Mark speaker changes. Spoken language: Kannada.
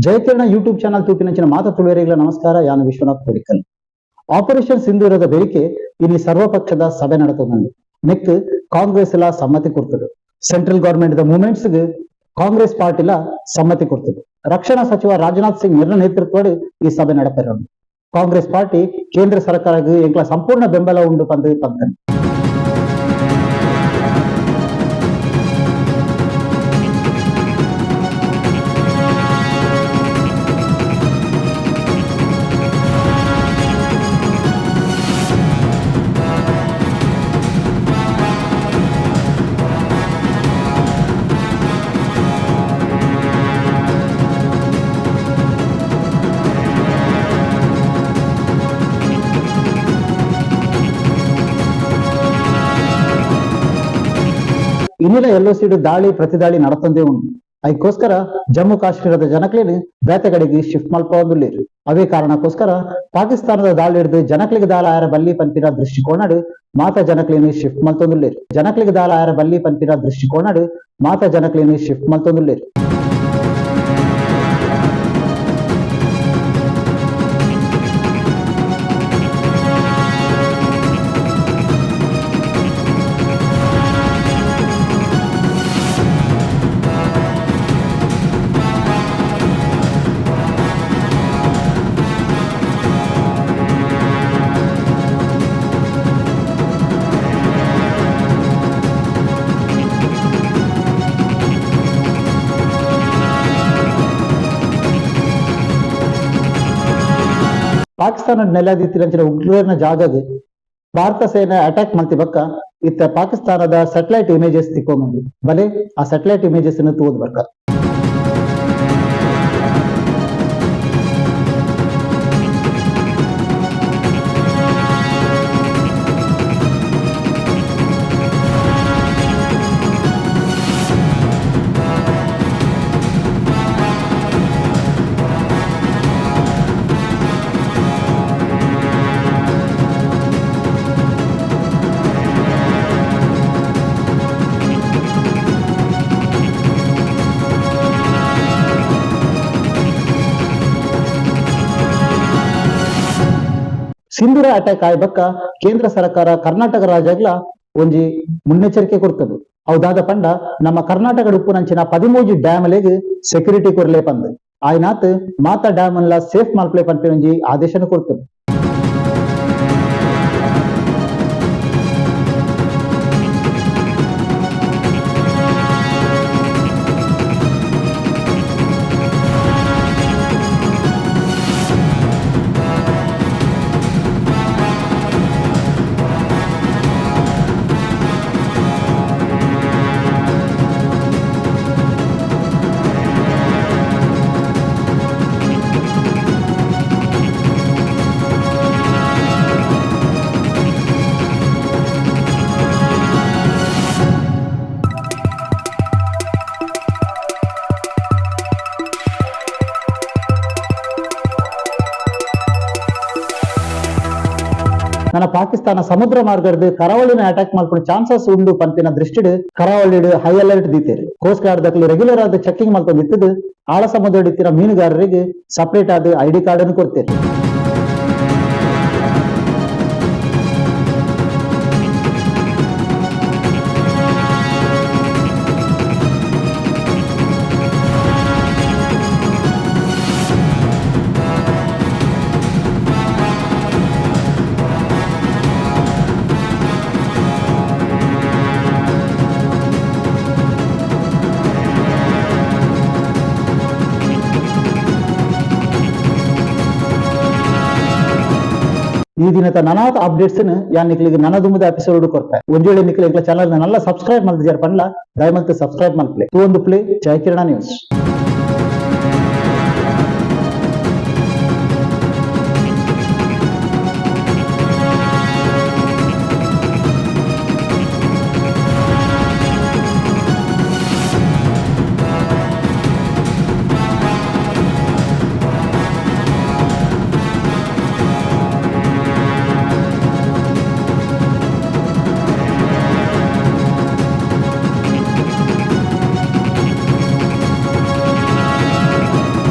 Speaker 1: ಜಯಕಿರಣ ಯೂಟ್ಯೂಬ್ ಚಾನಲ್ ತೂಪಿನಂಚಿನ ಮಾತಾ ತುಳುವರಿಗಳ ನಮಸ್ಕಾರ. ಯಾನು ವಿಶ್ವನಾಥ್ ಕೋಡಿಕಲ್. ಆಪರೇಷನ್ ಸಿಂಧೂರದ ಬೇರಿಕೆ ಇಲ್ಲಿ ಸರ್ವಪಕ್ಷದ ಸಭೆ ನಡೆತದಂದು ನೆಕ್ ಕಾಂಗ್ರೆಸ್ ಎಲ್ಲ ಸಮ್ಮತಿ ಕೊಡ್ತದೆ. ಸೆಂಟ್ರಲ್ ಗವರ್ಮೆಂಟ್ ದ ಮೂವ್ಮೆಂಟ್ಸ್ ಕಾಂಗ್ರೆಸ್ ಪಾರ್ಟಿಲ ಸಮ್ಮತಿ ಕೊಡ್ತದೆ. ರಕ್ಷಣಾ ಸಚಿವ ರಾಜನಾಥ್ ಸಿಂಗ್ ನೇತೃತ್ವದ ಈ ಸಭೆ ನಡೆಪಿರೋದು. ಕಾಂಗ್ರೆಸ್ ಪಾರ್ಟಿ ಕೇಂದ್ರ ಸರ್ಕಾರಕ್ಕೆ ಎಂಕ್ಲ ಸಂಪೂರ್ಣ ಬೆಂಬಲ ಉಂಡು ಪಂತನೆ. ಇನ್ನಿನ ಎಲ್ಲೋ ಸೀಡು ದಾಳಿ ಪ್ರತಿದಾಳಿ ನಡತಂದೇ ಉಂಟು. ಅದಕ್ಕೋಸ್ಕರ ಜಮ್ಮು ಕಾಶ್ಮೀರದ ಜನಕ್ಲೇನು ಬೇತೆಗಡೆಗೆ ಶಿಫ್ಟ್ ಮಲ್ಪೊಂದುಲ್ಲೇರು. ಅವೇ ಕಾರಣಕ್ಕೋಸ್ಕರ ಪಾಕಿಸ್ತಾನದ ದಾಳಿ ಹಿಡಿದು ಜನಕ್ಲಿಗೆ ದಾಳ ಆಯರ ಬಲ್ಲಿ ಪಂಪಿನ ದೃಷ್ಟಿಕೋನಡು ಮಾತಾ ಜನಕ್ಲೇನು ಶಿಫ್ಟ್ ಮಲ್ತೊಂದುಲ್ಲೇರು. ಜನಕ್ಲಿಗೆ ದಾಳ ಆಯರ ಬಲ್ಲಿ ಪಂಪಿನ ದೃಷ್ಟಿಕೋನಡು ಮಾತಾ ಜನಕ್ಲೇನು ಶಿಫ್ಟ್ ಮಲ್ತೊಂದುಲ್ಲೇರು. ಪಾಕಿಸ್ತಾನ ನೆಲದಿತ್ತಿರಂಚಿನ ಉಗ್ರನ ಜಾಗಗೆ ಭಾರತ ಸೇನೆ ಅಟ್ಯಾಕ್ ಮಾಡ್ತಿ ಬಕ್ಕ ಇತ್ತ ಪಾಕಿಸ್ತಾನದ ಸ್ಯಾಟಲೈಟ್ ಇಮೇಜಸ್ ತಿಕ್ಕೊಂಬಂದು ಬಲೆ ಆ ಸ್ಯಾಟಲೈಟ್ ಇಮೇಜಸ್ ತೂದ್ ಬರ್ಕ. ಸಿಂಧೂರ ಅಟ್ಯಾಕ್ ಆಯ್ ಬಕ್ಕ ಕೇಂದ್ರ ಸರ್ಕಾರ ಕರ್ನಾಟಕ ರಾಜ್ಯಗಳ ಒಂಜಿ ಮುನ್ನೆಚ್ಚರಿಕೆ ಕೊಡ್ತದೆ. ಹೌದಾದ ಪಂಡ ನಮ್ಮ ಕರ್ನಾಟಕ ಉಪ್ಪುನಂಚಿನ 13 ಡ್ಯಾಮ್ ಲೆಗ್ ಸೆಕ್ಯೂರಿಟಿ ಕೊರ್ಲೆ ಪಂದ್ ಆಯ್ನಾತ್ ಮಾತಾ ಡ್ಯಾಮ್ ಅಲ್ಲ ಸೇಫ್ ಮಲ್ಪಲೆ ಪಂಪೆ ಒಂಜಿ ಆದೇಶನ ಕೊಡ್ತದೆ. ನನ್ನ ಪಾಕಿಸ್ತಾನ ಸಮುದ್ರ ಮಾರ್ಗದ ಕರಾವಳಿನ ಅಟ್ಯಾಕ್ ಮಾಡ್ಕೊಂಡು ಚಾನ್ಸಸ್ ಉಂಡು ಪಂಪಿನ ದೃಷ್ಟಿಡ್ ಕರಾವಳಿ ಹೈ ಅಲರ್ಟ್ ದೀತೇರಿ. ಕೋಸ್ಟ್ ಗಾರ್ಡ್ ದಕ್ಕಲು ರೆಗ್ಯುಲರ್ ಆದ ಚೆಕಿಂಗ್ ಮಾಡ್ಕೊಂಡು ಇತ್ತದ ಆಳ ಸಮುದ್ರ ಹಿಡಿತಿರೋ ಮೀನುಗಾರರಿಗೆ ಸಪರೇಟ್ ಆದ ID ಕಾರ್ಡ್ ಅನ್ನು ಕೊಡ್ತೇರಿ. ಈ ದಿನದ ನನಾತ ಅಪ್ಡೇಟ್ಸ್ ಯಾನ್ ನಿಕ್ಲಿಗೆ ನನ್ನದುಂಬದ ಎಪಿಸೋಡ್ ಕೊಡ್ತಾರೆ. ಒಂದೇಳೆ ನಿಕ್ಲಿಗೆ ಚಾನಲ್ ನಲ್ಲ ಸಬ್ಸ್ಕ್ರೈಬ್ ಮಾಡ್ತಿದ್ದಾರೆ ಪಂಡ್ಲ ದಯಮಂತ ಸಬ್ಸ್ಕ್ರೈಬ್ ಮಾಡ್ಪ್ಲೆ ತೂ ಒಂದು ಪ್ಲೇ ಜಯಕಿರಣ ನ್ಯೂಸ್.